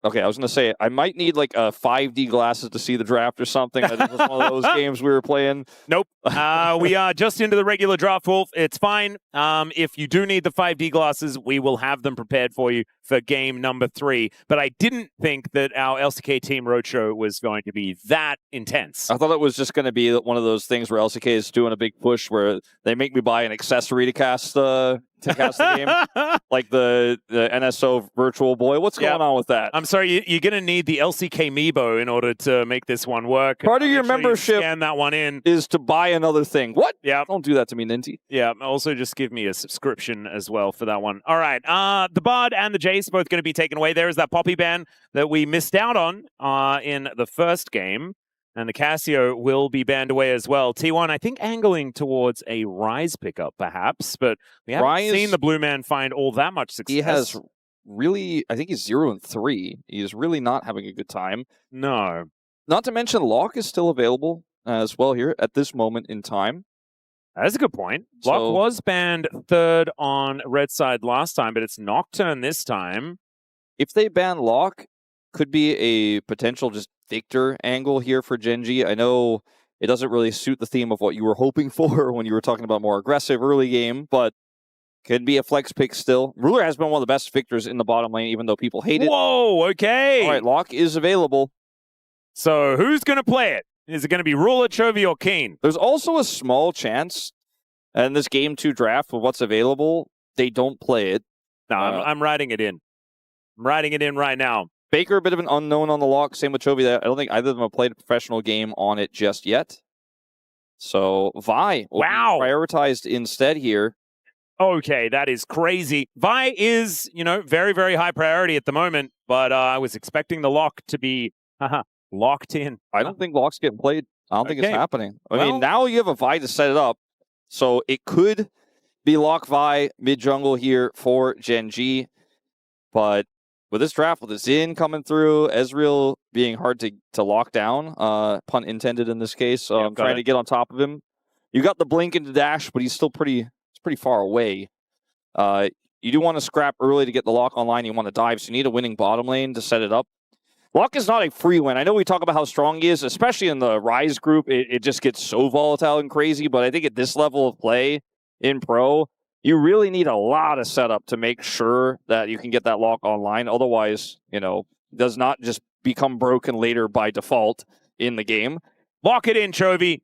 Okay, I was going to say, I might need like 5D glasses to see the draft or something. I think it was one of those games we were playing. Nope. We are just into the regular draft, Wolf. It's fine. If you do need the 5D glasses, we will have them prepared for you for game number 3. But I didn't think that our LCK Team Roadshow was going to be that intense. I thought it was just going to be one of those things where LCK is doing a big push where they make me buy an accessory to cast the game, like the NSO Virtual Boy. What's going on with that? I'm sorry, you're going to need the LCK Meebo in order to make this one work. Part of your membership scan that one in is to buy another thing. What? Yeah. Don't do that to me, Ninty. Yeah, also just give me a subscription as well for that one. All right, the Bard and the Jace both going to be taken away. There is that Poppy ban that we missed out on in the first game. And the Casio will be banned away as well. T1, I think, angling towards a Ryze pickup, perhaps. But we haven't seen the Blue Man find all that much success. He has really, I think he's 0-3. He's really not having a good time. No. Not to mention, Locke is still available as well here at this moment in time. That's a good point. Locke was banned 3rd on red side last time, but it's Nocturne this time. If they ban Locke, could be a potential just Victor angle here for Gen.G. I know it doesn't really suit the theme of what you were hoping for when you were talking about more aggressive early game, but could be a flex pick still. Ruler has been one of the best Victors in the bottom lane, even though people hate it. Whoa, okay. All right, Locke is available. So who's going to play it? Is it going to be Ruler, Chovy, or Kiin? There's also a small chance in this Game 2 draft with what's available, they don't play it. No, I'm writing it in. I'm writing it in right now. Baker, a bit of an unknown on the Locke. Same with Chovy. I don't think either of them have played a professional game on it just yet. So Vi will be prioritized instead here. Okay, that is crazy. Vi is, very, very high priority at the moment, but I was expecting the Locke to be locked in. I don't think Locke's getting played. I don't think it's happening. I mean, now you have a Vi to set it up, so it could be Locke Vi mid-jungle here for Gen.G, but with this draft, with the Xin coming through, Ezreal being hard to lock down, pun intended in this case, trying to get on top of him. You got the blink into dash, but he's still pretty far away. You do want to scrap early to get the lock online. You want to dive, so you need a winning bottom lane to set it up. Locke is not a free win. I know we talk about how strong he is, especially in the Ryze group. It just gets so volatile and crazy, but I think at this level of play in Pro, you really need a lot of setup to make sure that you can get that lock online. Otherwise, does not just become broken later by default in the game. Lock it in, Chovy.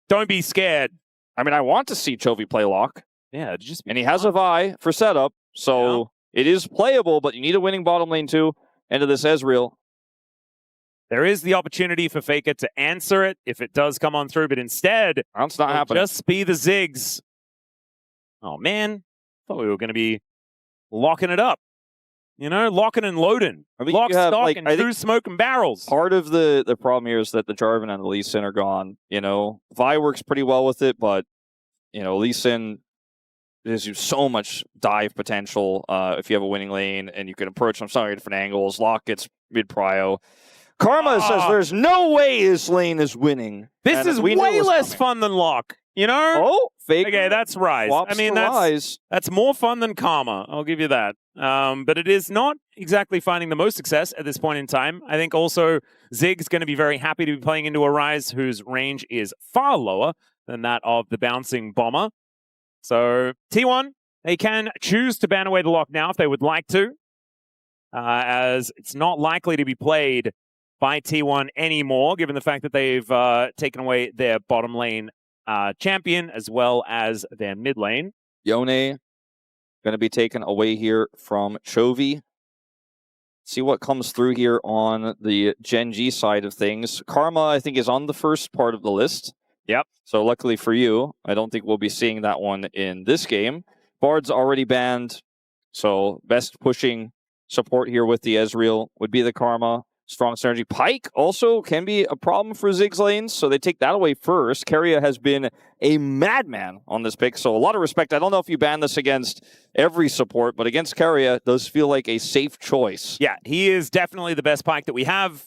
Don't be scared. I mean, I want to see Chovy play lock. Yeah, and he has a Vi for setup, so it is playable, but you need a winning bottom lane too. Into this Ezreal. There is the opportunity for Faker to answer it if it does come on through, but instead, that's not happening. Just be the Ziggs. Oh, man. Thought we were going to be locking it up. Locking and loading. Lock, stock, and through smoke and barrels. Part of the problem here is that the Jarvan and the Lee Sin are gone. Vi works pretty well with it, but, Lee Sin gives so much dive potential if you have a winning lane and you can approach from so many different angles. Lock gets mid-prio. Karma says there's no way his lane is winning. This is way less fun than Lock. Oh, fake. Okay, that's Ryze. I mean, that's more fun than Karma. I'll give you that. But it is not exactly finding the most success at this point in time. I think also Zig's going to be very happy to be playing into a Ryze whose range is far lower than that of the bouncing bomber. So T1, they can choose to ban away the lock now if they would like to, as it's not likely to be played by T1 anymore, given the fact that they've taken away their bottom lane champion as well as their mid lane. Yone going to be taken away here from Chovy. See what comes through here on the Gen.G side of things. Karma, I think, is on the first part of the list. Yep. So luckily for you, I don't think we'll be seeing that one in this game. Bard's already banned, so best pushing support here with the Ezreal would be the Karma. Strong synergy. Pyke also can be a problem for Ziggs lanes, so they take that away first. Keria has been a madman on this pick, so a lot of respect. I don't know if you ban this against every support, but against Keria, it does feel like a safe choice. Yeah, he is definitely the best Pyke that we have.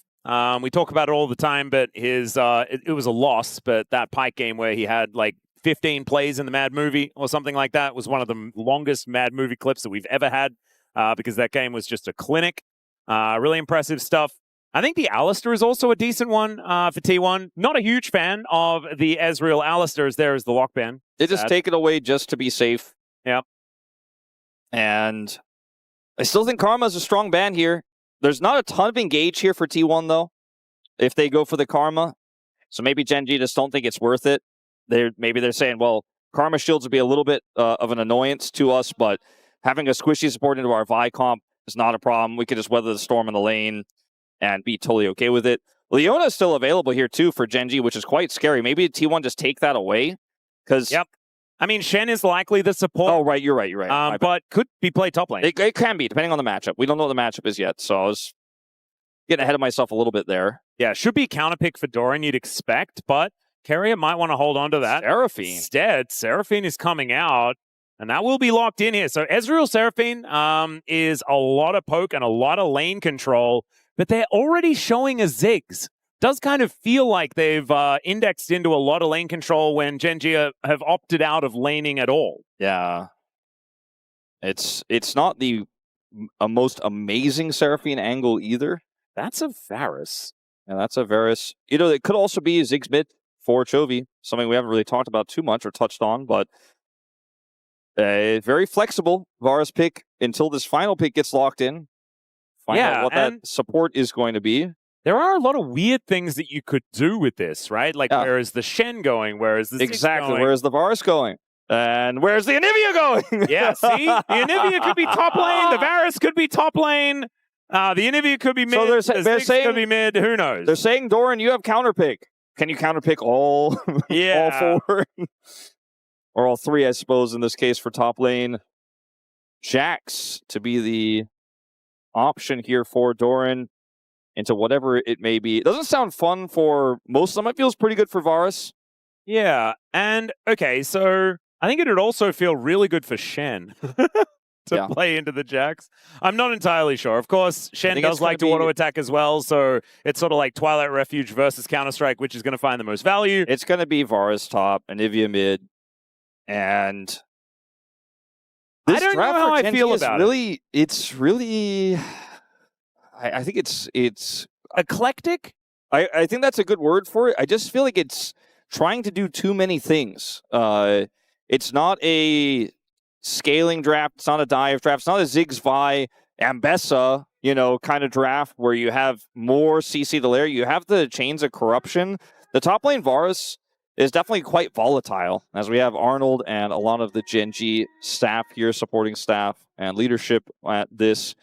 We talk about it all the time, but his it was a loss, but that Pyke game where he had like 15 plays in the Mad Movie or something like that was one of the longest Mad Movie clips that we've ever had because that game was just a clinic. Really impressive stuff. I think the Alistar is also a decent one for T1. Not a huge fan of the Ezreal Alistar as there is the lockban. They just take it away just to be safe. Yep. And I still think Karma is a strong ban here. There's not a ton of engage here for T1, though, if they go for the Karma. So maybe Gen.G just don't think it's worth it. Maybe they're saying, well, Karma shields would be a little bit of an annoyance to us, but having a squishy support into our Vi comp is not a problem. We could just weather the storm in the lane and be totally okay with it. Leona is still available here, too, for Gen.G, which is quite scary. Maybe T1 just take that away. Because yep. I mean, Shen is likely the support. Oh, right, you're right. But could be played top lane. It can be, depending on the matchup. We don't know what the matchup is yet, so I was getting ahead of myself a little bit there. Yeah, should be counterpick for Doran, you'd expect, but Keria might want to hold on to that. Seraphine. Instead, Seraphine is coming out, and that will be locked in here. So Ezreal Seraphine is a lot of poke and a lot of lane control, but they're already showing a Ziggs. Does kind of feel like they've indexed into a lot of lane control when Gen.G have opted out of laning at all. Yeah. It's not the most amazing Seraphine angle either. That's a Varus. Yeah, that's a Varus. You know, it could also be Ziggs mid for Chovy, something we haven't really talked about too much or touched on, but a very flexible Varus pick until this final pick gets locked in. Find out what that support is going to be. There are a lot of weird things that you could do with this, right? Like, where is the Shen going? Where is the Ziggs going? Where is the Varus going? And where's the Anivia going? Yeah, see? The Anivia could be top lane. The Varus could be top lane. The Anivia could be mid. So they're saying could be mid. Who knows? They're saying, Doran, you have counterpick. Can you counterpick all, all four? Or all three, I suppose, in this case for top lane. Jax to be the option here for Doran into whatever it may be. It doesn't sound fun for most of them. It feels pretty good for Varus. Yeah, and okay, so I think it would also feel really good for Shen to play into the Jax. I'm not entirely sure. Of course, Shen does like to auto-attack as well, so it's sort of like Twilight Refuge versus Counter-Strike, which is going to find the most value. It's going to be Varus top, Anivia mid, and I don't know how I feel about it. It's really... I think it's eclectic. I think that's a good word for it. I just feel like it's trying to do too many things. It's not a scaling draft. It's not a dive draft. It's not a Ziggs Vi Ambessa, kind of draft where you have more CC to layer. You have the Chains of Corruption. The top lane Varus is definitely quite volatile, as we have Arnold and a lot of the Gen.G staff here, supporting staff and leadership at this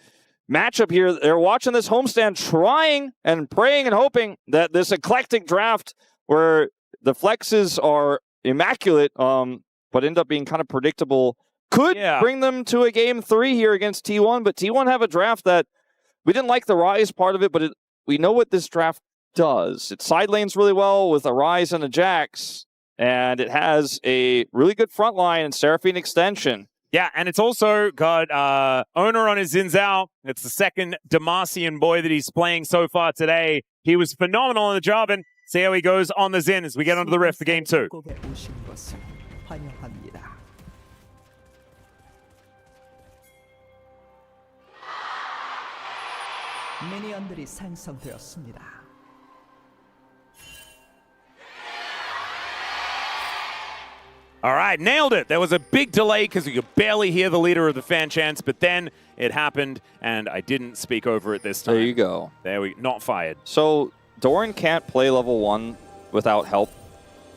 matchup here. They're watching this homestand, trying and praying and hoping that this eclectic draft where the flexes are immaculate, but end up being kind of predictable, could bring them to a game 3 here against T1. But T1 have a draft that we didn't like the Ryze part of it, but we know what this draft does. It side lanes really well with a Ryze and a Jax, and it has a really good front line and Seraphine extension. Yeah, and it's also got Oner on his Zhao. It's the second Demacian boy that he's playing so far today. He was phenomenal on the job, and see how he goes on the Xin as we get onto the Rift for game 2. 미니언들이 생성되었습니다. All right, nailed it. There was a big delay because you could barely hear the leader of the fan chants, but then it happened, and I didn't speak over it this time. There you go. Not fired. So Doran can't play level 1 without help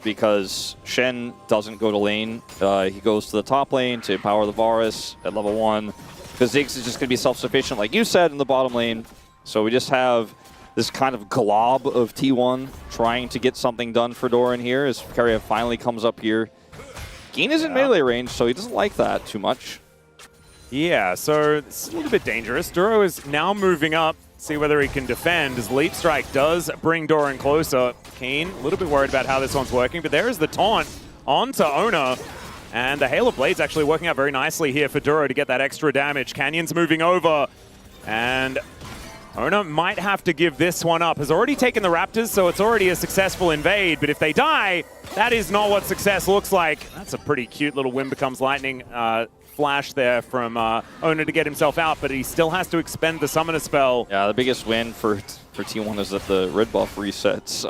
because Shen doesn't go to lane. He goes to the top lane to empower the Varus at level 1 because Ziggs is just going to be self-sufficient, like you said, in the bottom lane. So we just have this kind of glob of T1 trying to get something done for Doran here as Keria finally comes up here. Kiin is in melee range, so he doesn't like that too much. Yeah, so this is a little bit dangerous. Duro is now moving up, see whether he can defend, as Leap Strike does bring Doran closer. Kiin, a little bit worried about how this one's working, but there is the taunt onto Oner, and the Hail of Blades actually working out very nicely here for Duro to get that extra damage. Canyon's moving over, and Oner might have to give this one up. Has already taken the Raptors, so it's already a successful invade, but if they die, that is not what success looks like. That's a pretty cute little Wind Becomes Lightning flash there from Oner to get himself out, but he still has to expend the summoner spell. Yeah, the biggest win for T1 is that the red buff resets.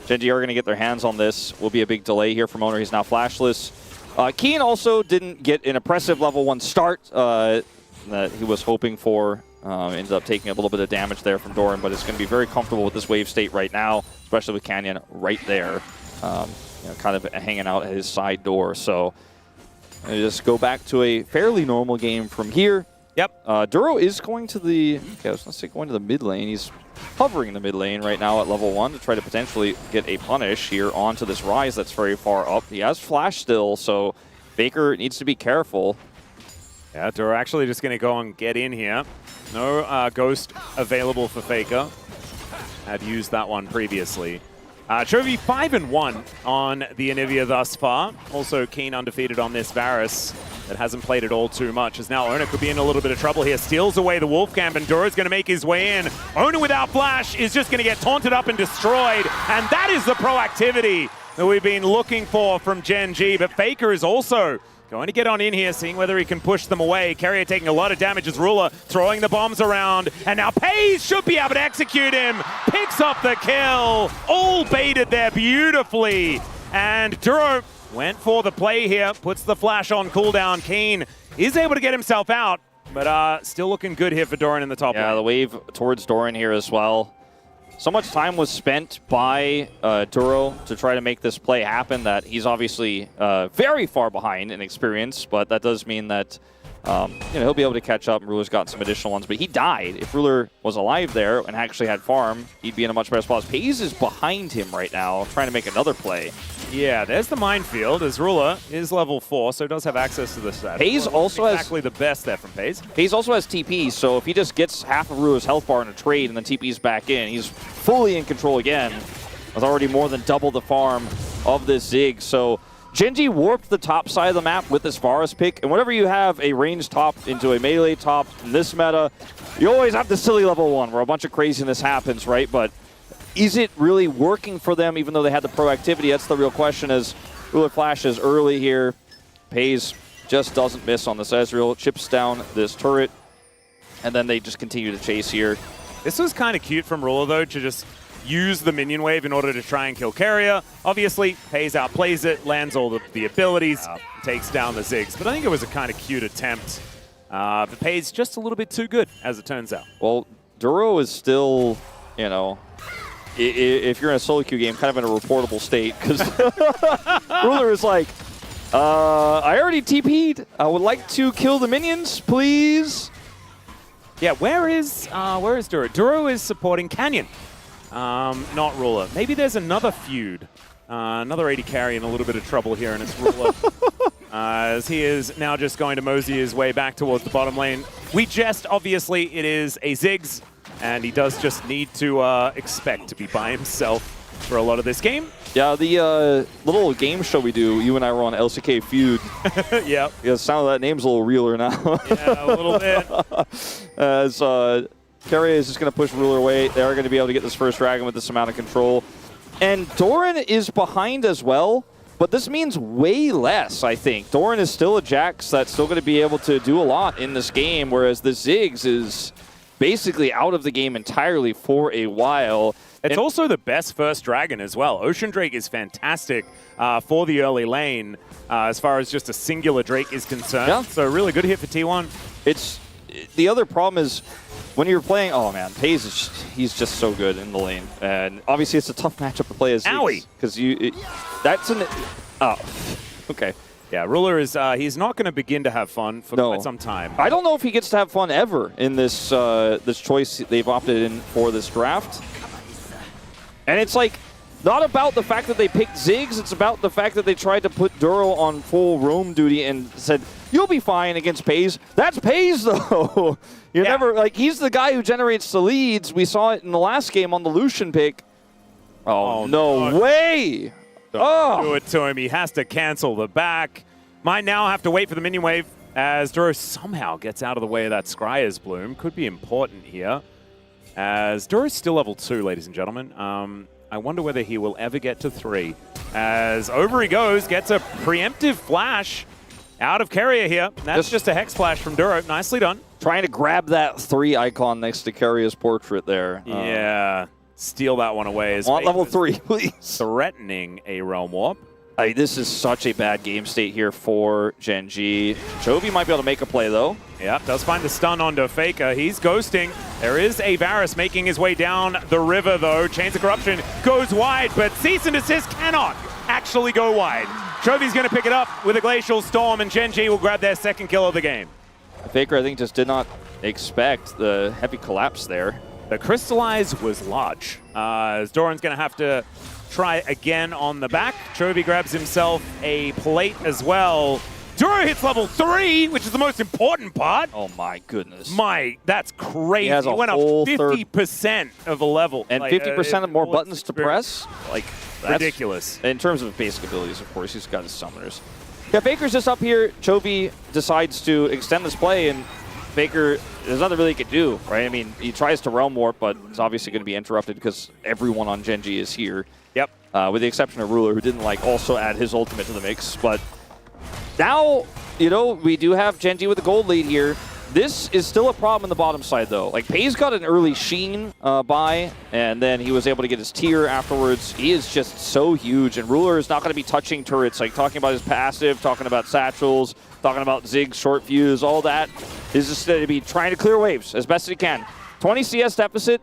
Gen.G are going to get their hands on this. Will be a big delay here from Oner. He's now flashless. Kiin also didn't get an impressive level 1 start that he was hoping for. Ended up taking a little bit of damage there from Doran, but it's going to be very comfortable with this wave state right now, especially with Canyon right there, kind of hanging out at his side door. So just go back to a fairly normal game from here. Yep. Duro is going to the, going to the mid lane. He's hovering in the mid lane right now at level 1 to try to potentially get a punish here onto this Ryze that's very far up. He has flash still, so Faker needs to be careful. Yeah, Duro actually just going to go and get in here. No Ghost available for Faker. Had used that one previously. Chovy 5-1 on the Anivia thus far. Also Kiin undefeated on this Varus that hasn't played it all too much, as now Oner could be in a little bit of trouble here. Steals away the Wolf Camp, and Duro's going to make his way in. Oner without flash is just going to get taunted up and destroyed, and that is the proactivity that we've been looking for from Gen.G, but Faker is also going to get on in here, seeing whether he can push them away. Keria taking a lot of damage as Ruler throwing the bombs around. And now Peyz should be able to execute him. Picks up the kill. All baited there beautifully. And Duro went for the play here. Puts the flash on cooldown. Kiin is able to get himself out. But still looking good here for Doran in the top lane. Yeah, the wave towards Doran here as well. So much time was spent by Duro to try to make this play happen that he's obviously very far behind in experience, but that does mean that he'll be able to catch up. Ruler's got some additional ones, but he died. If Ruler was alive there and actually had farm, he'd be in a much better spot. Peyz is behind him right now, trying to make another play. Yeah, there's the minefield, as Ruler is level 4, so does have access to the set. Peyz also has exactly the best there from Peyz. Peyz also has TP, so if he just gets half of Ruler's health bar in a trade and then TP's back in, he's fully in control again. With already more than double the farm of this Ziggs. So Gen.G warped the top side of the map with this Varus pick, and whenever you have a ranged top into a melee top in this meta, you always have the silly level 1 where a bunch of craziness happens, right? But is it really working for them even though they had the proactivity? That's the real question, as Ruler flashes early here. Peyz just doesn't miss on this Ezreal, chips down this turret, and then they just continue to chase here. This was kind of cute from Ruler, though, to just use the minion wave in order to try and kill Keria. Obviously, Peyz outplays it, lands all the abilities, takes down the Ziggs. But I think it was a kind of cute attempt. But Peyz just a little bit too good, as it turns out. Well, Duro is still, if you're in a solo queue game, kind of in a reportable state, because Ruler is like, I already TP'd. I would like to kill the minions, please. Yeah, where is Duro? Duro is supporting Canyon, not Ruler. Maybe there's another feud. Another AD carry in a little bit of trouble here, and it's Ruler. As he is now just going to mosey his way back towards the bottom lane. Obviously, it is a Ziggs, and he does just need to expect to be by himself for a lot of this game. Yeah, the little game show we do, you and I were on LCK Feud. Yep. Yeah, the sound of that name's a little realer now. Yeah, a little bit. As Keria is just going to push Ruler away. They are going to be able to get this first dragon with this amount of control. And Doran is behind as well, but this means way less, I think. Doran is still a Jax that's still going to be able to do a lot in this game, whereas the Ziggs is basically out of the game entirely for a while. It's also the best first dragon as well. Ocean Drake is fantastic for the early lane as far as just a singular Drake is concerned. Yeah. So really good hit for T1. The other problem is when you're playing, oh man, Peyz, he's just so good in the lane. And obviously it's a tough matchup to play as Ziggs. Because okay. Yeah, Ruler is, he's not going to begin to have fun for quite some time. I don't know if he gets to have fun ever in this this choice they've opted in for this draft. And it's like, not about the fact that they picked Ziggs, it's about the fact that they tried to put Duro on full roam duty and said, you'll be fine against Peyz. That's Peyz, though. He's the guy who generates the leads. We saw it in the last game on the Lucian pick. Oh, no way! Don't do it to him. He has to cancel the back. Might now have to wait for the minion wave as Duro somehow gets out of the way of that Scryer's Bloom. Could be important here. As Duro's still level 2, ladies and gentlemen. I wonder whether he will ever get to 3. As over he goes, gets a preemptive flash. out of Keria here. That's just a Hex Splash from Duro. Nicely done. Trying to grab that 3 icon next to Keria's portrait there. Yeah. Steal that one away. I want level 3, please. Threatening a Realm Warp. This is such a bad game state here for Gen.G. Chovy might be able to make a play, though. Yeah, does find the stun onto Faker. He's ghosting. There is a Varus making his way down the river, though. Chains of Corruption goes wide, but Cease and Desist cannot actually go wide. Chovy's going to pick it up with a Glacial Storm, and Gen.G will grab their second kill of the game. Faker, I think, just did not expect the heavy collapse there. The Crystallize was large. As Doran's going to have to try again on the back. Chovy grabs himself a plate as well. Duro hits level 3, which is the most important part. Oh my goodness. That's crazy. He has a went up 50% of a level. And 50% more buttons to press? Like, that's ridiculous. In terms of basic abilities, of course, he's got his summoners. Yeah, Faker's just up here. Chovy decides to extend this play, and Faker, there's nothing really he can do, right? I mean, he tries to Realm Warp, but it's obviously going to be interrupted because everyone on Gen.G is here. Yep. With the exception of Ruler, who didn't also add his ultimate to the mix. But now, we do have Gen.G with a gold lead here. This is still a problem in the bottom side, though. Peyz got an early Sheen buy, and then he was able to get his tier afterwards. He is just so huge, and Ruler is not going to be touching turrets, talking about his passive, talking about satchels, talking about Ziggs, short fuse, all that. He's just going to be trying to clear waves as best as he can. 20 CS deficit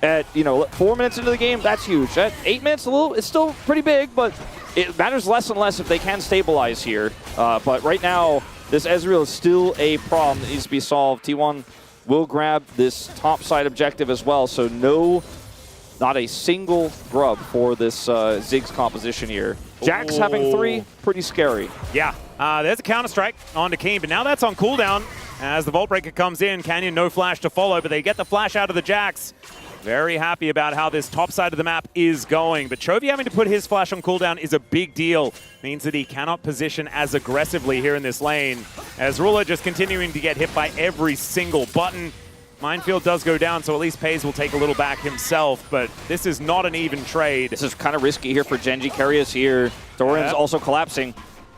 at 4 minutes into the game, that's huge. At 8 minutes, it's still pretty big, but it matters less and less if they can stabilize here. But right now, this Ezreal is still a problem that needs to be solved. T1 will grab this top side objective as well, so not a single grub for this Ziggs composition here. Jack's having 3, pretty scary. Yeah, there's a counter-strike onto Kiin, but now that's on cooldown. As the Vault Breaker comes in, Canyon no flash to follow, but they get the flash out of the Jax. Very happy about how this top side of the map is going, but Chovy having to put his flash on cooldown is a big deal. Means that he cannot position as aggressively here in this lane. As Ruler just continuing to get hit by every single button. Minefield does go down, so at least Peyz will take a little back himself, but this is not an even trade. This is kind of risky here for Gen.G. Keria's here. Doran's also collapsing.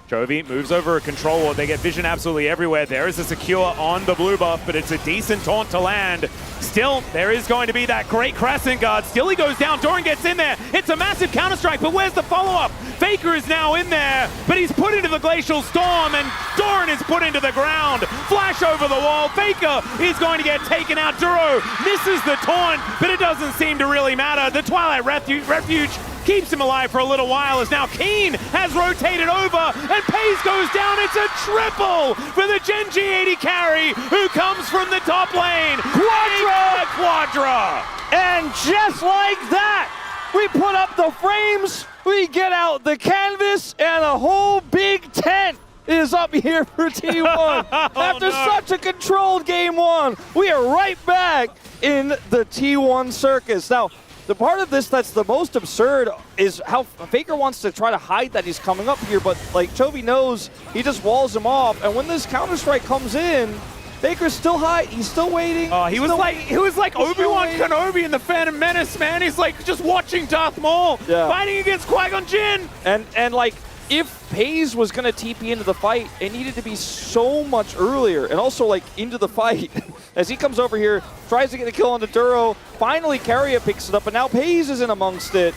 Chovy moves over a control ward. They get vision absolutely everywhere. There is a secure on the blue buff, but it's a decent taunt to land. Still, there is going to be that great Crescent Guard. Still he goes down. Doran gets in there. It's a massive counter-strike, but where's the follow-up? Faker is now in there, but he's put into the Glacial Storm, and Doran is put into the ground. Flash over the wall. Faker is going to get taken out. Duro misses the taunt, but it doesn't seem to really matter. The Twilight Refuge keeps him alive for a little while as now Kiin has rotated over and Peyz goes down. It's a triple for the Gen.G AD carry who comes from the top lane. Quadra! And just like that, we put up the frames, we get out the canvas, and a whole big tent is up here for T1. After such a controlled game 1, we are right back in the T1 circus. Now, the part of this that's the most absurd is how Faker wants to try to hide that he's coming up here, but Chovy knows he just walls him off, and when this Counter-Strike comes in, Faker's still high, he's still waiting. Oh, he was like Obi-Wan Kenobi in the Phantom Menace, man. He's just watching Darth Maul fighting against Qui-Gon Jinn. And if Peyz was going to TP into the fight, it needed to be so much earlier, and also into the fight. As he comes over here, tries to get a kill onto Duro, finally Keria picks it up, and now Peyz is in amongst it.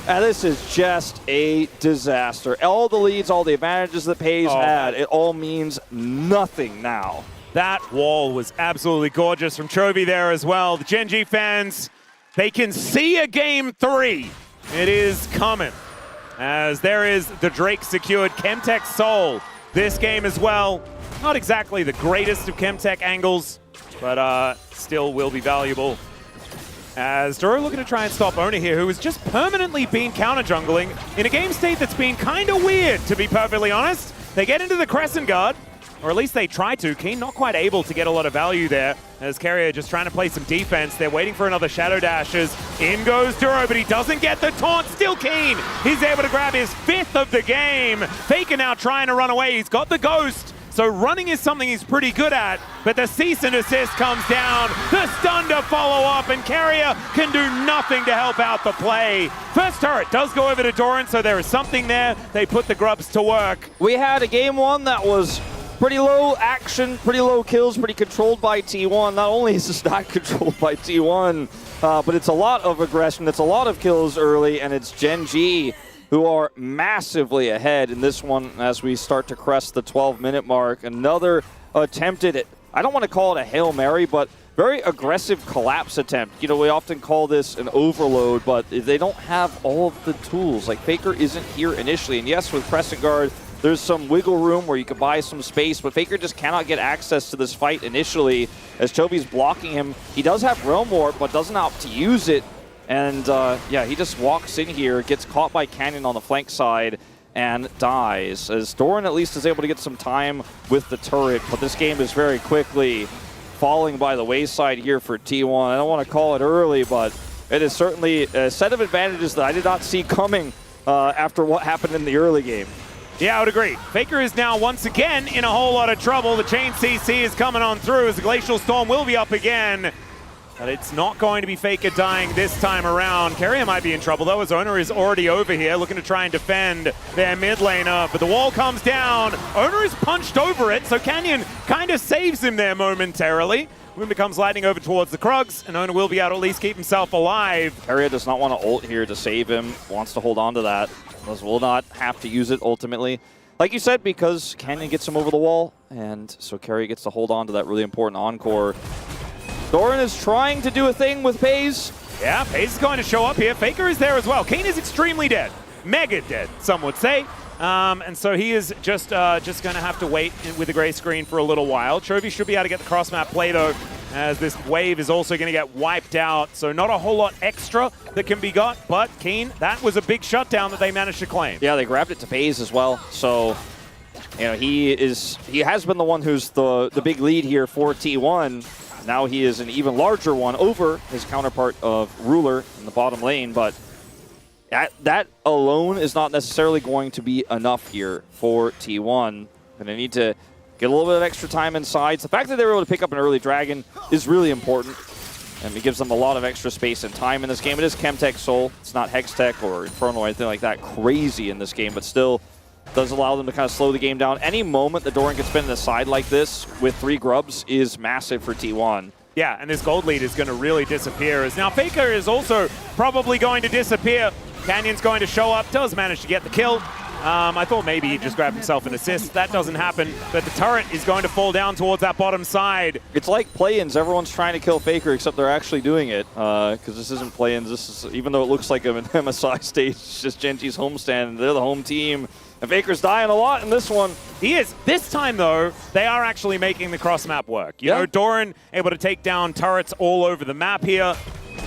And this is just a disaster. All the leads, all the advantages that Peyz had, it all means nothing now. That wall was absolutely gorgeous from Chovy there as well. The Gen.G fans, they can see a game 3. It is coming. As there is the Drake secured KINTEX Soul this game as well. Not exactly the greatest of KINTEX angles, but still will be valuable. As Duro looking to try and stop Oner here, who has just permanently been counter-jungling in a game state that's been kind of weird, to be perfectly honest. They get into the Crescent Guard, or at least they try to. Kiin not quite able to get a lot of value there, as Keria just trying to play some defense. They're waiting for another Shadow Dashes. In goes Duro, but he doesn't get the taunt. Still Kiin. He's able to grab his 5th of the game. Faker now trying to run away. He's got the Ghost. So running is something he's pretty good at, but the cease and desist comes down, the stun to follow up, and Keria can do nothing to help out the play. First turret does go over to Doran, so there is something there. They put the grubs to work. We had a game one that was pretty low action, pretty low kills, pretty controlled by T1. Not only is this not controlled by T1, but it's a lot of aggression, it's a lot of kills early, and it's Gen.G who are massively ahead in this one as we start to crest the 12-minute mark. Another attempted, I don't want to call it a Hail Mary, but very aggressive collapse attempt. You know, we often call this an overload, but they don't have all of the tools. Like, Faker isn't here initially, and yes, with Crescent Guard, there's some wiggle room where you could buy some space, but Faker just cannot get access to this fight initially as Chovy's blocking him. He does have Realm Warp, but doesn't opt to use it. And yeah, he just walks in here, gets caught by Canyon on the flank side, and dies. As Doran at least is able to get some time with the turret, but this game is very quickly falling by the wayside here for T1. I don't want to call it early, but it is certainly a set of advantages that I did not see coming after what happened in the early game. Yeah, I would agree. Faker is now once again in a whole lot of trouble. The chain CC is coming on through as the Glacial Storm will be up again. But it's not going to be Faker dying this time around. Keria might be in trouble though, as Oner is already over here looking to try and defend their mid laner. But the wall comes down. Oner is punched over it, so Canyon kind of saves him there momentarily. Moon becomes lightning over towards the Krugs, and Oner will be able to at least keep himself alive. Keria does not want to ult here to save him, wants to hold on to that. Will not have to use it ultimately. Like you said, because Canyon gets him over the wall, and so Keria gets to hold on to that really important encore. Doran is trying to do a thing with Peyz. Yeah, Peyz is going to show up here. Faker is there as well. Kiin is extremely dead. Mega dead, some would say. And so he is just going to have to wait with the gray screen for a little while. Chovy should be able to get the cross-map play, though, as this wave is also going to get wiped out. So not a whole lot extra that can be got, but Kiin, that was a big shutdown that they managed to claim. Yeah, they grabbed it to Peyz as well. So, you know, he has been the one who's the big lead here for T1. Now he is an even larger one over his counterpart of Ruler in the bottom lane, but that alone is not necessarily going to be enough here for T1. And they need to get a little bit of extra time inside. The fact that they were able to pick up an early dragon is really important, and it gives them a lot of extra space and time in this game. It is KINTEX Soul. It's not Hextech or Infernal or anything like that crazy in this game, but still does allow them to kind of slow the game down. Any moment that Doran can spin in the side like this with 3 grubs is massive for T1. Yeah, and this gold lead is going to really disappear. As now Faker is also probably going to disappear. Canyon's going to show up, does manage to get the kill. I thought maybe he just grabbed himself an assist. That doesn't happen, but the turret is going to fall down towards that bottom side. It's like play-ins. Everyone's trying to kill Faker, except they're actually doing it. Because this isn't play-ins. This is, even though it looks like an MSI stage, it's just Gen.G's homestand. They're the home team. And Faker's dying a lot in this one. He is. This time, though, they are actually making the cross-map work. You know, Doran able to take down turrets all over the map here.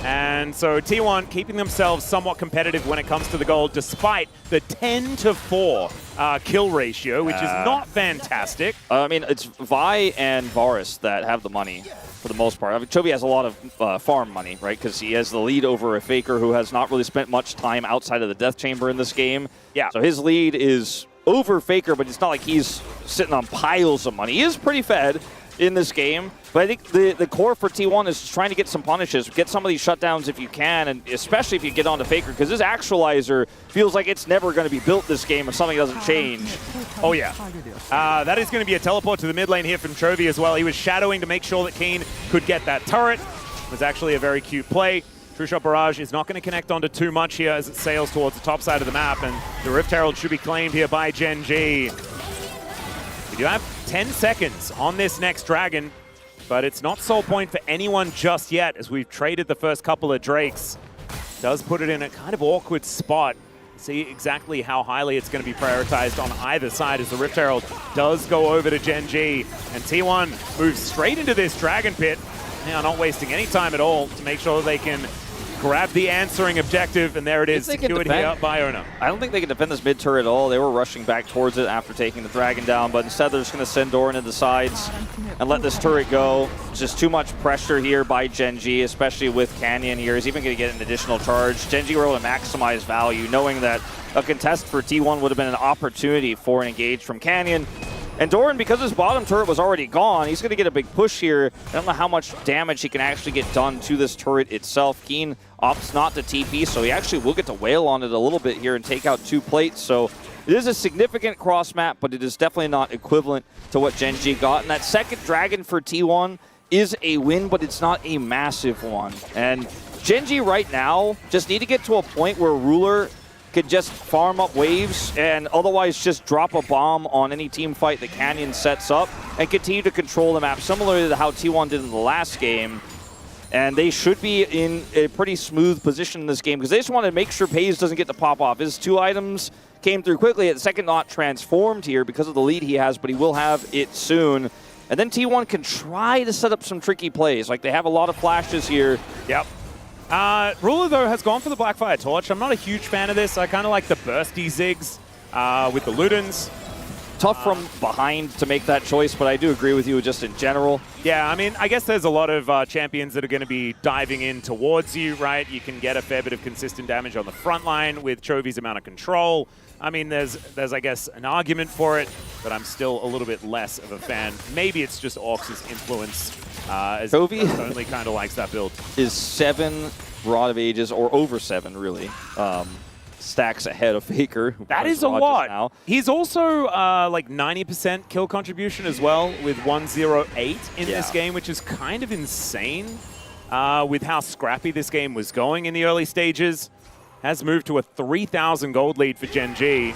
And so T1 keeping themselves somewhat competitive when it comes to the gold, despite the 10-to-4 kill ratio, which is not fantastic. I mean, it's Vi and Varus that have the money for the most part. I mean, Chovy has a lot of farm money, right? Because he has the lead over a Faker who has not really spent much time outside of the Death Chamber in this game. Yeah. So his lead is over Faker, but it's not like he's sitting on piles of money. He is pretty fed in this game, but I think the core for T1 is trying to get some punishes, get some of these shutdowns if you can, and especially if you get onto Faker, because this actualizer feels like it's never going to be built this game if something doesn't change. Oh yeah. That is going to be a teleport to the mid lane here from Chovy as well. He was shadowing to make sure that Kiin could get that turret. It was actually a very cute play. True Shot Barrage is not going to connect onto too much here as it sails towards the top side of the map, and the Rift Herald should be claimed here by Gen.G. We do have 10 seconds on this next dragon, but it's not soul point for anyone just yet as we've traded the first couple of Drakes. Does put it in a kind of awkward spot. See exactly how highly it's going to be prioritized on either side as the Rift Herald does go over to Gen.G. And T1 moves straight into this dragon pit. They are not wasting any time at all to make sure that they can grab the answering objective, and there it is, secured here by Oner. I don't think they can defend this mid turret at all. They were rushing back towards it after taking the dragon down, but instead they're just going to send Doran to the sides and let this turret go. Just too much pressure here by Gen.G, especially with Canyon here. He's even going to get an additional charge. Gen.G were able to maximize value, knowing that a contest for T1 would have been an opportunity for an engage from Canyon. And Doran, because his bottom turret was already gone, he's going to get a big push here. I don't know how much damage he can actually get done to this turret itself. Kiin opts not to TP, so he actually will get to wail on it a little bit here and take out 2 plates. So it is a significant cross map, but it is definitely not equivalent to what Gen.G got. And that second dragon for T1 is a win, but it's not a massive one. And Gen.G right now just need to get to a point where Ruler could just farm up waves and otherwise just drop a bomb on any team fight that Canyon sets up and continue to control the map, similar to how T1 did in the last game. And they should be in a pretty smooth position in this game because they just want to make sure Peyz doesn't get to pop off. His 2 items came through quickly. At the second, not transformed here because of the lead he has, but he will have it soon. And then T1 can try to set up some tricky plays. Like, they have a lot of flashes here. Yep. Ruler, though, has gone for the Blackfire Torch. I'm not a huge fan of this. I kind of like the bursty Ziggs with the Ludens. Tough from behind to make that choice, but I do agree with you just in general. Yeah, I mean, I guess there's a lot of champions that are going to be diving in towards you, right? You can get a fair bit of consistent damage on the front line with Chovy's amount of control. I mean, there's I guess, an argument for it, but I'm still a little bit less of a fan. Maybe it's just Orcs' influence, as Chovy only kind of likes that build. Is 7 Rod of Ages, or over 7, really. Stacks ahead of Faker. That is a lot. Now. He's also like 90% kill contribution as well with 108 in this game, which is kind of insane with how scrappy this game was going in the early stages. Has moved to a 3,000 gold lead for Gen.G.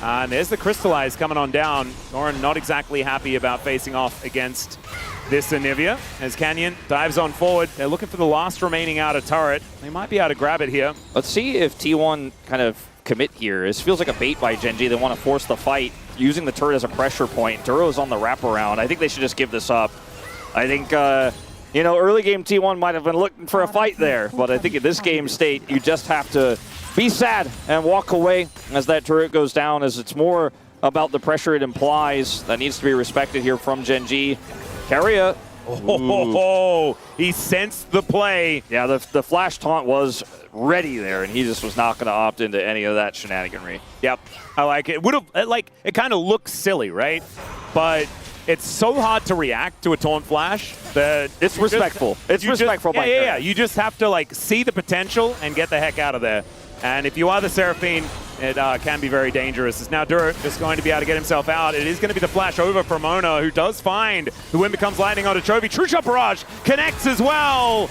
And there's the Crystallize coming on down. Doran not exactly happy about facing off against this Anivia as Canyon dives on forward. They're looking for the last remaining outer turret. They might be able to grab it here. Let's see if T1 kind of commit here. This feels like a bait by Gen.G. They want to force the fight using the turret as a pressure point. Duro's on the wraparound. I think they should just give this up. I think, you know, early game T1 might have been looking for a fight there, but I think in this game state, you just have to be sad and walk away as that turret goes down, as it's more about the pressure it implies that needs to be respected here from Gen.G. Keria. Oh, he sensed the play. Yeah, the flash taunt was ready there, and he just was not going to opt into any of that shenaniganry. Yep, I like it. It kind of looks silly, right? But it's so hard to react to a taunt flash that it's respectful. It's respectful. Yeah. You just have to like see the potential and get the heck out of there. And if you are the Seraphine, it can be very dangerous. It's now Duro just going to be able to get himself out. It is going to be the flash over from Oner, who does find the wind becomes lightning onto Chovy. True Shot Barrage connects as well.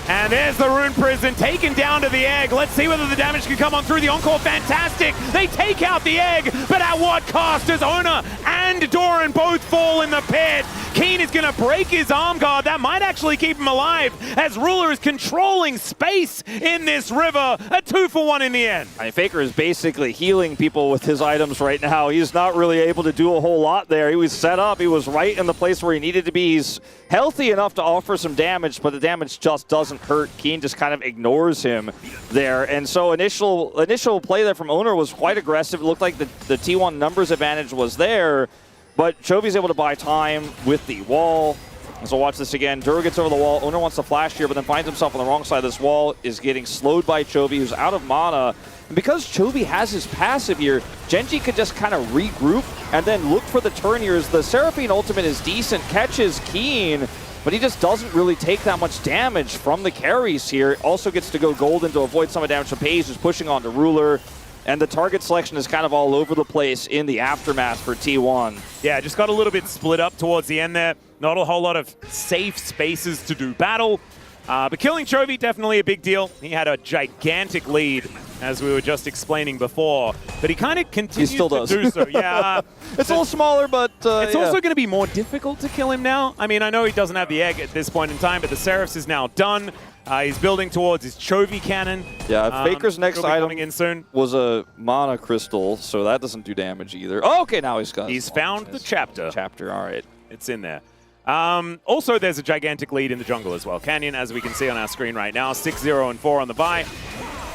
And there's the Rune Prison taken down to the egg. Let's see whether the damage can come on through. The Encore, fantastic. They take out the egg, but at what cost? Does Oner and Doran both fall in the pit? Kiin is going to break his arm guard. That might actually keep him alive, as Ruler is controlling space in this river. A 2-for-1 in the end. I mean, Faker is basically healing people with his items right now. He's not really able to do a whole lot there. He was set up. He was right in the place where he needed to be. He's healthy enough to offer some damage, but the damage just doesn't hurt. Kiin just kind of ignores him there. And so initial play there from Oner was quite aggressive. It looked like the T1 numbers advantage was there, but Chovy's able to buy time with the wall. So watch this again. Duro gets over the wall. Oner wants to flash here, but then finds himself on the wrong side of this wall, is getting slowed by Chovy, who's out of mana. And because Chovy has his passive here, Gen.G could just kind of regroup and then look for the turn here. As the Seraphine ultimate is decent, catches Kiin, but he just doesn't really take that much damage from the carries here. Also gets to go golden to avoid some of the damage from Peyz, who's pushing on to Ruler. And the target selection is kind of all over the place in the aftermath for T1. Yeah, just got a little bit split up towards the end there. Not a whole lot of safe spaces to do battle. But killing Chovy, definitely a big deal. He had a gigantic lead, as we were just explaining before. But he kind of continues to do so. Yeah, it's a little smaller, but it's also going to be more difficult to kill him now. I mean, I know he doesn't have the egg at this point in time, but the Seraphs is now done. He's building towards his Chovy cannon. Yeah, Faker's next item in soon. Was a mana crystal, so that doesn't do damage either. Oh, okay, now he's got. He's found the chapter. Chapter, all right. It's in there. Also, there's a gigantic lead in the jungle as well. Canyon, as we can see on our screen right now, 6-0 and 4 on the bye.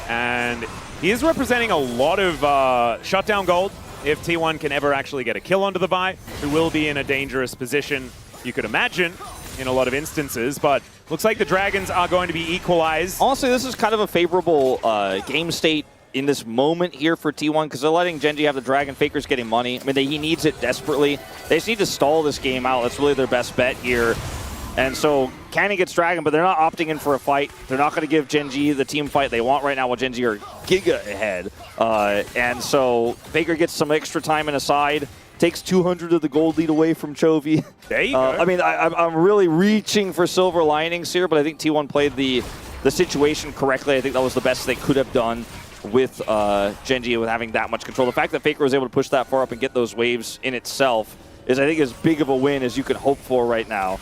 And he is representing a lot of shutdown gold. If T1 can ever actually get a kill onto the bye, who will be in a dangerous position, you could imagine, in a lot of instances. But looks like the Dragons are going to be equalized. Honestly, this is kind of a favorable game state in this moment here for T1 because they're letting Gen.G have the dragon. Faker's getting money. I mean, he needs it desperately. They just need to stall this game out. That's really their best bet here. And so Cannon gets dragon, but they're not opting in for a fight. They're not going to give Gen.G the team fight they want right now while Gen.G are giga ahead. And so Faker gets some extra time in a side. Takes 200 of the gold lead away from Chovy. There you go. I mean, I'm really reaching for silver linings here, but I think T1 played the situation correctly. I think that was the best they could have done with Gen.G with having that much control. The fact that Faker was able to push that far up and get those waves in itself is, I think, as big of a win as you could hope for right now.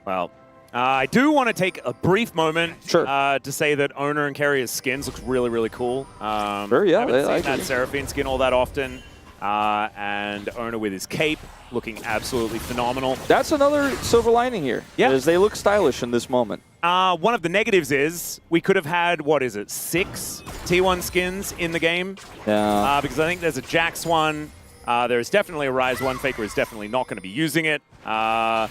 Well, I do want to take a brief moment to say that Oner and Keria's skins looks really, really cool. Sure, yeah. I haven't seen that Seraphine skin all that often. And Oner with his cape looking absolutely phenomenal. That's another silver lining here. Yeah. Is they look stylish in this moment. One of the negatives is we could have had, what is it, 6 T1 skins in the game? Yeah. Because I think there's a Jax one. There's definitely a Ryze one. Faker is definitely not going to be using it. Varus?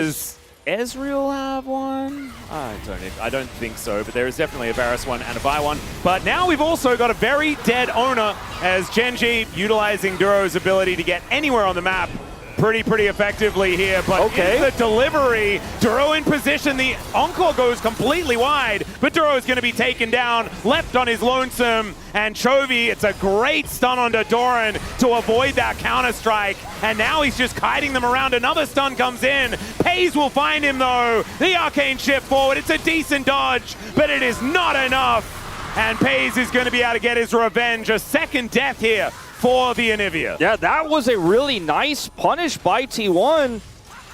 Does Ezreal have one? I don't think so, but there is definitely a Varus one and a Vi one. But now we've also got a very dead Oner as Gen.G utilizing Duro's ability to get anywhere on the map pretty effectively here, but in the delivery, Duro in position, the Encore goes completely wide, but Duro is going to be taken down, left on his lonesome, and Chovy, it's a great stun onto Doran to avoid that counter-strike, and now he's just kiting them around. Another stun comes in. Peyz will find him though. The arcane shift forward, it's a decent dodge, but it is not enough, and Peyz is going to be able to get his revenge. A second death here for the Anivia. Yeah, that was a really nice punish by T1.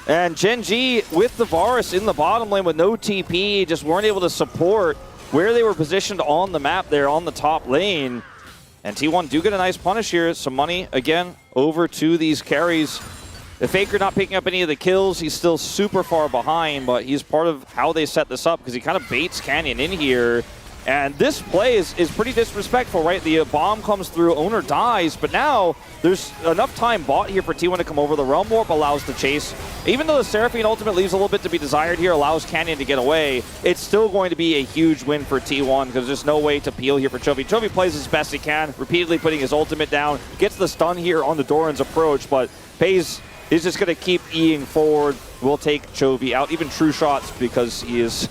And Gen.G with the Varus in the bottom lane with no TP, just weren't able to support where they were positioned on the map there on the top lane. And T1 do get a nice punish here. Some money, again, over to these carries. The Faker not picking up any of the kills. He's still super far behind, but he's part of how they set this up because he kind of baits Canyon in here. And this play is pretty disrespectful, right? The bomb comes through, Oner dies, but now there's enough time bought here for T1 to come over. The Realm Warp allows the chase. Even though the Seraphine ultimate leaves a little bit to be desired here, allows Canyon to get away, it's still going to be a huge win for T1 because there's no way to peel here for Chovy. Chovy plays as best he can, repeatedly putting his ultimate down, gets the stun here on the Doran's approach, but Peyz is just going to keep E-ing forward. Will take Chovy out, even true shots, because he is...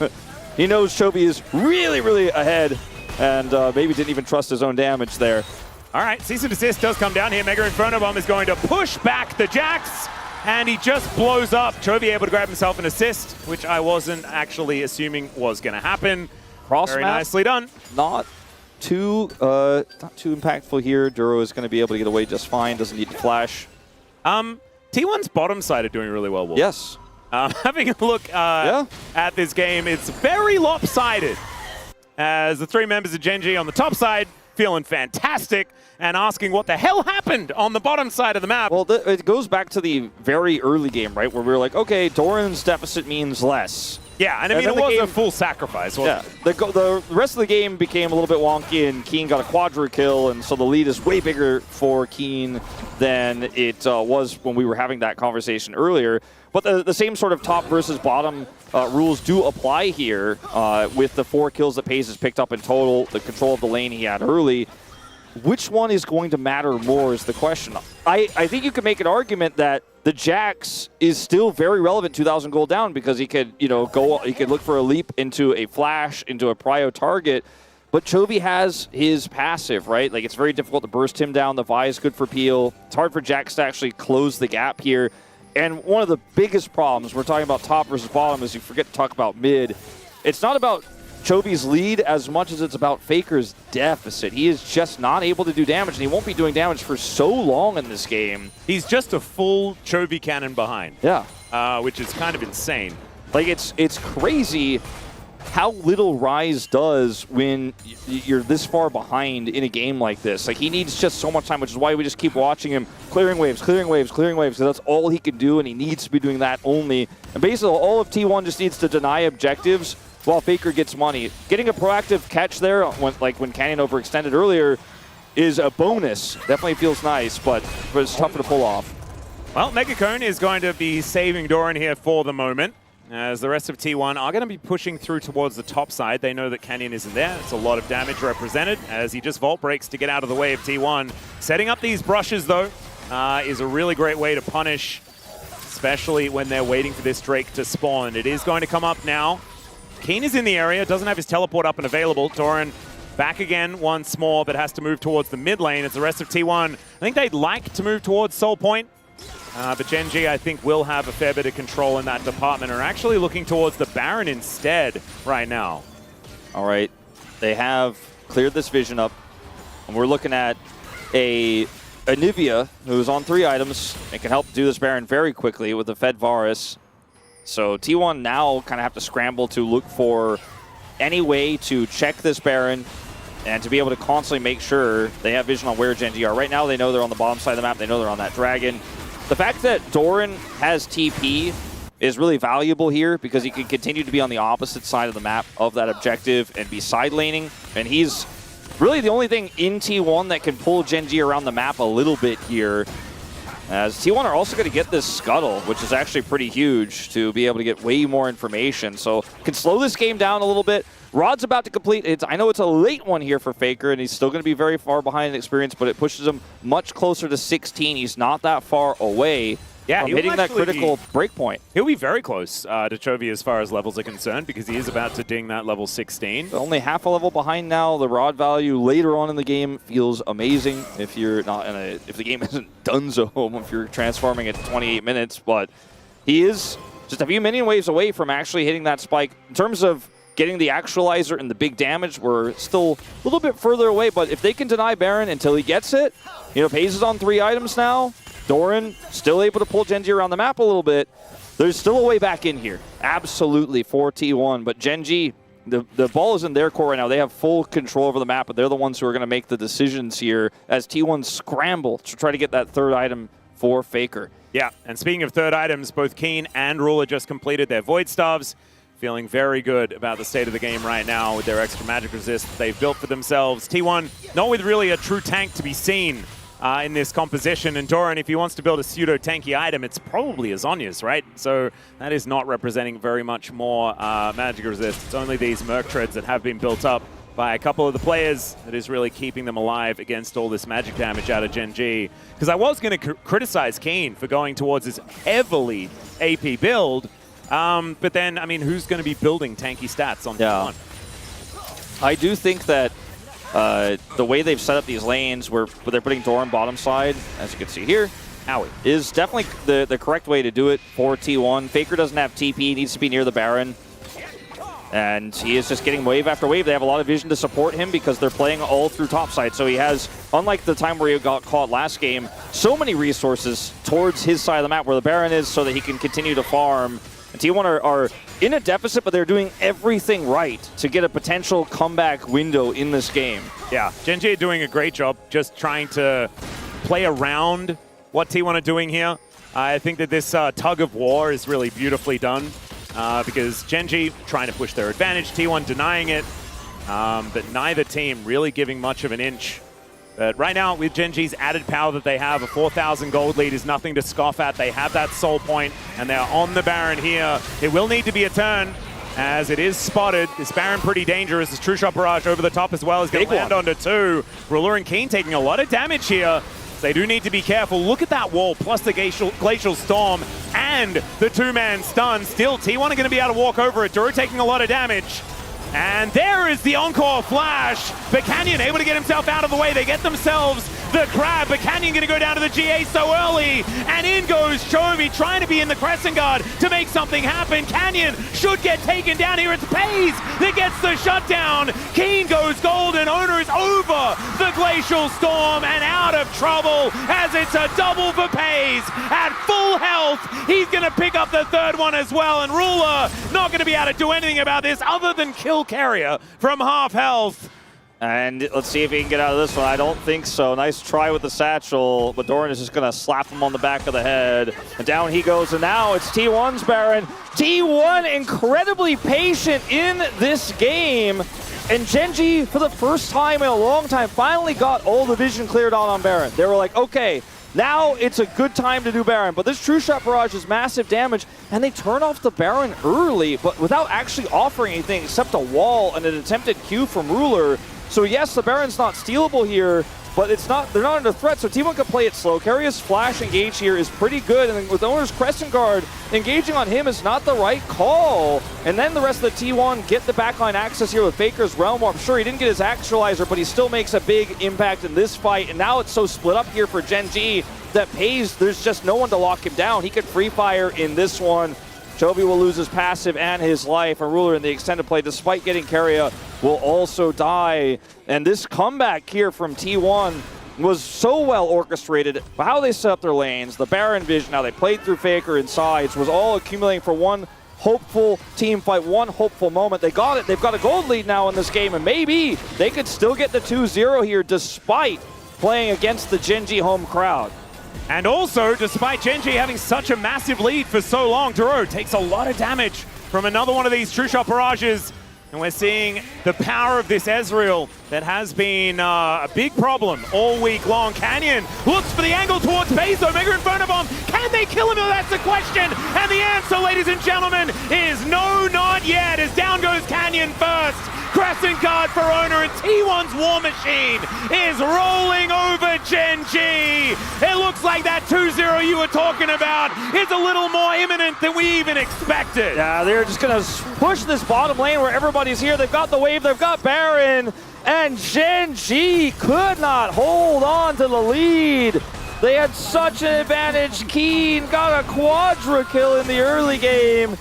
He knows Chovy is really ahead and maybe didn't even trust his own damage there. All right, cease and desist does come down here. Mega Inferno Bomb is going to push back the Jax, and he just blows up. Chovy able to grab himself an assist, which I wasn't actually assuming was going to happen. Very nicely done. Not too impactful here. Duro is going to be able to get away just fine. Doesn't need to flash. T1's bottom side are doing really well, Wolf. Yes. Having a look at this game, it's very lopsided. As the 3 members of Gen.G on the top side feeling fantastic and asking what the hell happened on the bottom side of the map. Well, it goes back to the very early game, right, where we were like, okay, Doran's deficit means less. Yeah, and I mean, it was a full sacrifice, wasn't it? The rest of the game became a little bit wonky, and Kiin got a quadra kill, and so the lead is way bigger for Kiin than it was when we were having that conversation earlier. But the same sort of top versus bottom rules do apply here with the 4 kills that Peyz has picked up in total, the control of the lane he had early. Which one is going to matter more is the question. I think you could make an argument that the Jax is still very relevant 2,000 gold down because he could, he could look for a leap into a flash, into a prio target. But Chovy has his passive, right? Like, it's very difficult to burst him down. The Vi is good for peel. It's hard for Jax to actually close the gap here. And one of the biggest problems, we're talking about top versus bottom, is you forget to talk about mid. It's not about Chovy's lead as much as it's about Faker's deficit. He is just not able to do damage, and he won't be doing damage for so long in this game. He's just a full Chovy cannon behind. Yeah. Which is kind of insane. Like, it's crazy how little Ryze does when you're this far behind in a game like this. Like, he needs just so much time, which is why we just keep watching him clearing waves, because that's all he can do, and he needs to be doing that only. And basically, all of T1 just needs to deny objectives while Faker gets money. Getting a proactive catch there, when Canyon overextended earlier, is a bonus. Definitely feels nice, but it's tougher to pull off. Well, Megacone is going to be saving Doran here for the moment. as the rest of T1 are going to be pushing through towards the top side. They know that Kiin isn't there. It's a lot of damage represented as he just vault breaks to get out of the way of T1. Setting up these brushes, though, is a really great way to punish, especially when they're waiting for this Drake to spawn. It is going to come up now. Kiin is in the area, doesn't have his teleport up and available. Doran back again once more, but has to move towards the mid lane as the rest of T1. I think they'd like to move towards Soul Point, but Gen.G, I think, will have a fair bit of control in that department, are actually looking towards the Baron instead right now. All right, they have cleared this vision up, and we're looking at a Anivia who's on 3 items and can help do this Baron very quickly with the fed Varus. So T1 now kind of have to scramble to look for any way to check this Baron and to be able to constantly make sure they have vision on where Gen.G are. Right now they know they're on the bottom side of the map, they know they're on that dragon. The fact that Doran has TP is really valuable here because he can continue to be on the opposite side of the map of that objective and be side laning. And he's really the only thing in T1 that can pull Gen.G around the map a little bit here. As T1 are also going to get this scuttle, which is actually pretty huge to be able to get way more information. So can slow this game down a little bit. Rod's about to complete. I know it's a late one here for Faker, and he's still going to be very far behind in experience, but it pushes him much closer to 16. He's not that far away from hitting that critical breakpoint. He'll be very close to Chovy as far as levels are concerned because he is about to ding that level 16. But only half a level behind now. The Rod value later on in the game feels amazing if you're not in if the game isn't donezo if you're transforming at 28 minutes. But he is just a few minion waves away from actually hitting that spike. In terms of getting the actualizer and the big damage, we're still a little bit further away, but if they can deny Baron until he gets it, you know, Peyz is on 3 items now. Doran still able to pull Gen.G around the map a little bit. There's still a way back in here, absolutely, for T1, but Gen.G, the ball is in their court right now. They have full control over the map, but they're the ones who are going to make the decisions here as T1 scramble to try to get that 3rd item for Faker. Yeah, and speaking of 3rd items, both Kiin and Ruler just completed their Void Staves. Feeling very good about the state of the game right now with their extra magic resist that they've built for themselves. T1, not with really a true tank to be seen in this composition. And Doran, if he wants to build a pseudo-tanky item, it's probably Azonia's, right? So that is not representing very much more magic resist. It's only these Merc Treads that have been built up by a couple of the players that is really keeping them alive against all this magic damage out of Gen.G. Because I was going to criticize Kiin for going towards this heavily AP build, but then, I mean, who's going to be building tanky stats on T1? I do think that the way they've set up these lanes where they're putting Doran bottom side, as you can see here, is definitely the correct way to do it for T1. Faker doesn't have TP, he needs to be near the Baron. And he is just getting wave after wave. They have a lot of vision to support him because they're playing all through topside. So he has, unlike the time where he got caught last game, so many resources towards his side of the map where the Baron is so that he can continue to farm. And T1 are in a deficit, but they're doing everything right to get a potential comeback window in this game. Yeah, Gen.G doing a great job just trying to play around what T1 are doing here. I think that this tug of war is really beautifully done. Because Gen.G trying to push their advantage, T1 denying it, but neither team really giving much of an inch. But right now, with Gen.G's added power that they have, a 4,000 gold lead is nothing to scoff at. They have that soul point, and they're on the Baron here. It will need to be a turn, as it is spotted. This Baron pretty dangerous. This True Shot Barrage over the top as well is going to land onto 2. Ruler and Kiin taking a lot of damage here. They do need to be careful. Look at that wall, plus the Glacial Storm and the 2-man stun. Still, T1 are going to be able to walk over it. Duro taking a lot of damage. And there is the Encore Flash. But Canyon able to get himself out of the way. They get themselves the crab, but Canyon going to go down to the GA so early. And in goes Chovy, trying to be in the Crescent Guard to make something happen. Canyon should get taken down here. It's Peyz that gets the shutdown. Kiin goes gold, and Oner is over the Glacial Storm and out of trouble as it's a double for Peyz. At full health, he's going to pick up the 3rd one as well. And Ruler not going to be able to do anything about this other than kill Keria from half health. And let's see if he can get out of this one. I don't think so. Nice try with the satchel, but Doran is just going to slap him on the back of the head. And down he goes, and now it's T1's Baron. T1 incredibly patient in this game. And Gen.G, for the first time in a long time, finally got all the vision cleared on Baron. They were like, okay, Now it's a good time to do Baron, but this True Shot Barrage is massive damage, and they turn off the Baron early, but without actually offering anything except a wall and an attempted Q from Ruler. So yes, the Baron's not stealable here, but they're not under threat, so T1 can play it slow. Keria's flash engage here is pretty good, and with Oner's Crescent Guard, engaging on him is not the right call. And then the rest of the T1 get the backline access here with Faker's Realm Warp. Sure, he didn't get his Actualizer, but he still makes a big impact in this fight, and now it's so split up here for Gen.G that Peyz, there's just no one to lock him down. He could free fire in this one. Chovy will lose his passive and his life. A Ruler in the extended play, despite getting Keria, will also die. And this comeback here from T1 was so well orchestrated. How they set up their lanes, the Baron vision, how they played through Faker and sides, was all accumulating for one hopeful team fight, one hopeful moment. They got it. They've got a gold lead now in this game, and maybe they could still get the 2-0 here despite playing against the Gen.G home crowd. And also, despite Gen.G having such a massive lead for so long, Duro takes a lot of damage from another one of these True Shot Barrages. And we're seeing the power of this Ezreal that has been a big problem all week long. Canyon looks for the angle towards Peyz, Mega Inferno Bomb. Can they kill him? That's the question. And the answer, ladies and gentlemen, is no, not yet. As down goes Canyon first. Crescent Guard for Oner, and T1's War Machine is rolling over Gen.G. It looks like that 2-0 you were talking about is a little more imminent than we even expected. Yeah, they're just going to push this bottom lane where everybody's here. They've got the wave, they've got Baron, and Gen.G could not hold on to the lead. They had such an advantage. Kiin got a quadra kill in the early game.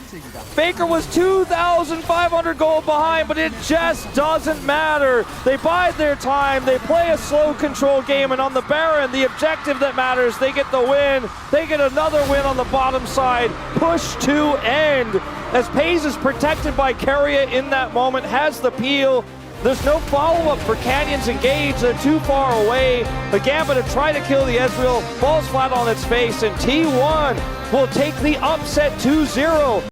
Faker was 2,500 gold behind, but it just doesn't matter. They bide their time, they play a slow control game, and on the Baron, the objective that matters, they get the win. They get another win on the bottom side, push to end. As Peyz is protected by Keria in that moment, has the peel. There's no follow-up for Canyon's engage. They're too far away. The Gambit to try to kill the Ezreal falls flat on its face, and T1 will take the upset 2-0.